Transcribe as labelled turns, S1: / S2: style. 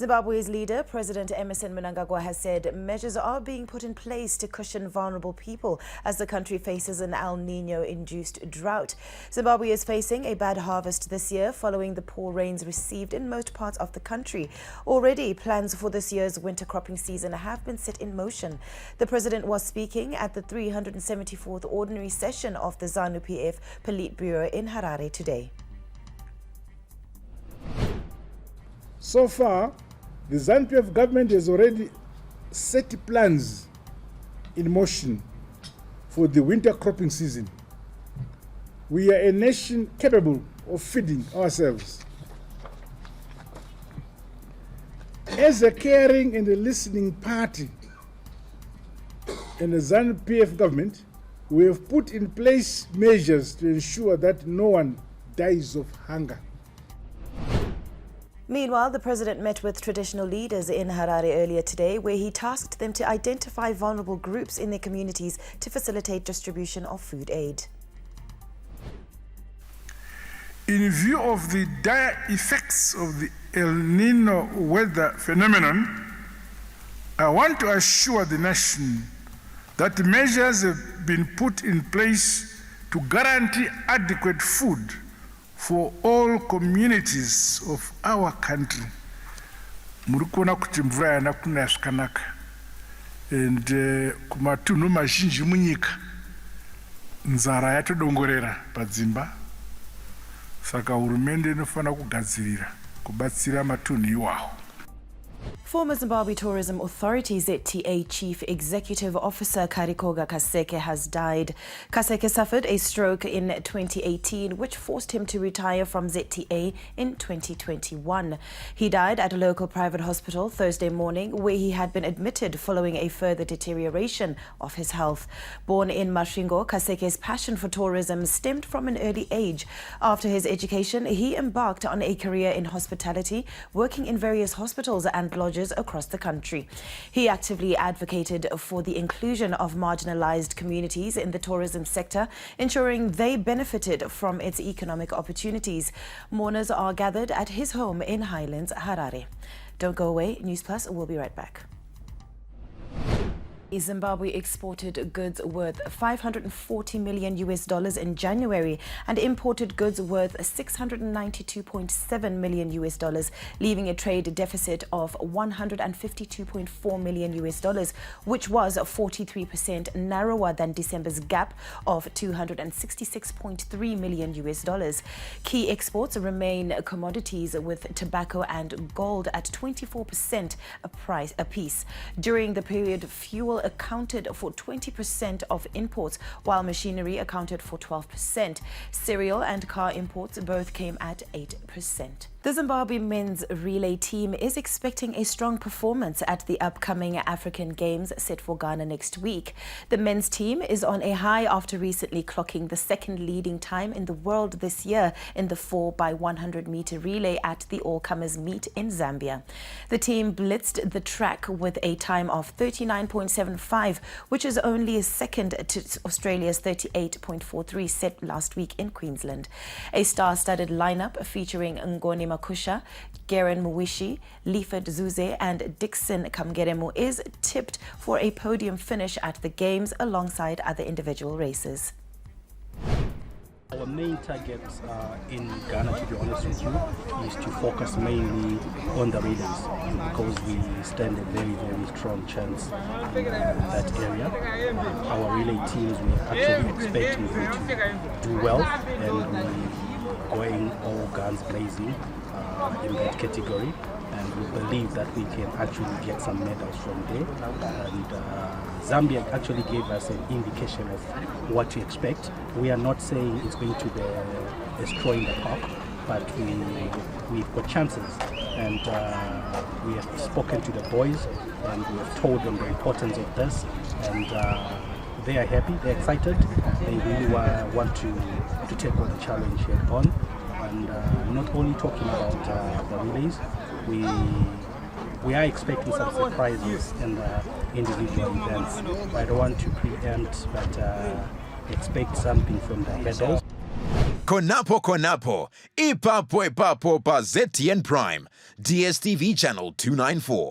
S1: Zimbabwe's leader, President Emmerson Mnangagwa, has said measures are being put in place to cushion vulnerable people as the country faces an El Nino-induced drought. Zimbabwe is facing a bad harvest this year following the poor rains received in most parts of the country. Already, plans for this year's winter cropping season have been set in motion. The president was speaking at the 374th ordinary session of the ZANU-PF Politburo in Harare today.
S2: So far, the ZANU-PF government has already set plans in motion for the winter cropping season. We are a nation capable of feeding ourselves. As a caring and a listening party in the ZANU-PF government, we have put in place measures to ensure that no one dies of hunger.
S1: Meanwhile, the president met with traditional leaders in Harare earlier today, where he tasked them to identify vulnerable groups in their communities to facilitate distribution of food aid.
S3: In view of the dire effects of the El Nino weather phenomenon, I want to assure the nation that measures have been put in place to guarantee adequate food for all communities of our country. Murikuona kuti mvura yana kunaya zvakanaka and kumatunhu mazhinji munyika nzara yatodongorera padzimba, saka hurumende inofanira kugadzirira kubatsira matunhu iwawo.
S1: Former Zimbabwe Tourism Authority ZTA Chief Executive Officer Karikoga Kaseke has died. Kaseke suffered a stroke in 2018, which forced him to retire from ZTA in 2021. He died at a local private hospital Thursday morning, where he had been admitted following a further deterioration of his health. Born in Masvingo, Kaseke's passion for tourism stemmed from an early age. After his education, he embarked on a career in hospitality, working in various hospitals and lodges across the country. He actively advocated for the inclusion of marginalized communities in the tourism sector, ensuring they benefited from its economic opportunities. Mourners are gathered at his home in Highlands, Harare. Don't go away. News Plus will be right back. Zimbabwe exported goods worth $540 million in January and imported goods worth $692.7 million, leaving a trade deficit of $152.4 million, which was 43% narrower than December's gap of $266.3 million. Key exports remain commodities with tobacco and gold at 24% apiece. During the period, fuel accounted for 20% of imports, while machinery accounted for 12%. Cereal and car imports both came at 8%. The Zimbabwe men's relay team is expecting a strong performance at the upcoming African Games set for Ghana next week. The men's team is on a high after recently clocking the second leading time in the world this year in the 4x100 meter relay at the all-comers meet in Zambia. The team blitzed the track with a time of 39.75, which is only a second to Australia's 38.43 set last week in Queensland. A star-studded lineup featuring Ngoni Makusha, Garen Muwishi, Liford Zuze and Dixon Kamgeremu is tipped for a podium finish at the Games alongside other individual races.
S4: Our main target in Ghana, to be honest with you, is to focus mainly on the relays because we stand a very, very strong chance in that area. Our relay teams, we are actually expecting them to do well, and we're going all guns blazing in that category, and we believe that we can actually get some medals from there. And Zambia actually gave us an indication of what to expect. We are not saying it's going to be a straw in the park, but we've got chances, and we have spoken to the boys and we have told them the importance of this, and they are happy, they're excited, they really want to take on the challenge head on. And not only talking about the relays, we are expecting some surprises in the individual events. I don't want to preempt, but expect something from the medals.
S5: Konapo Konapo, Ipapo Ipapo pa ZTN Prime, DSTV channel 294.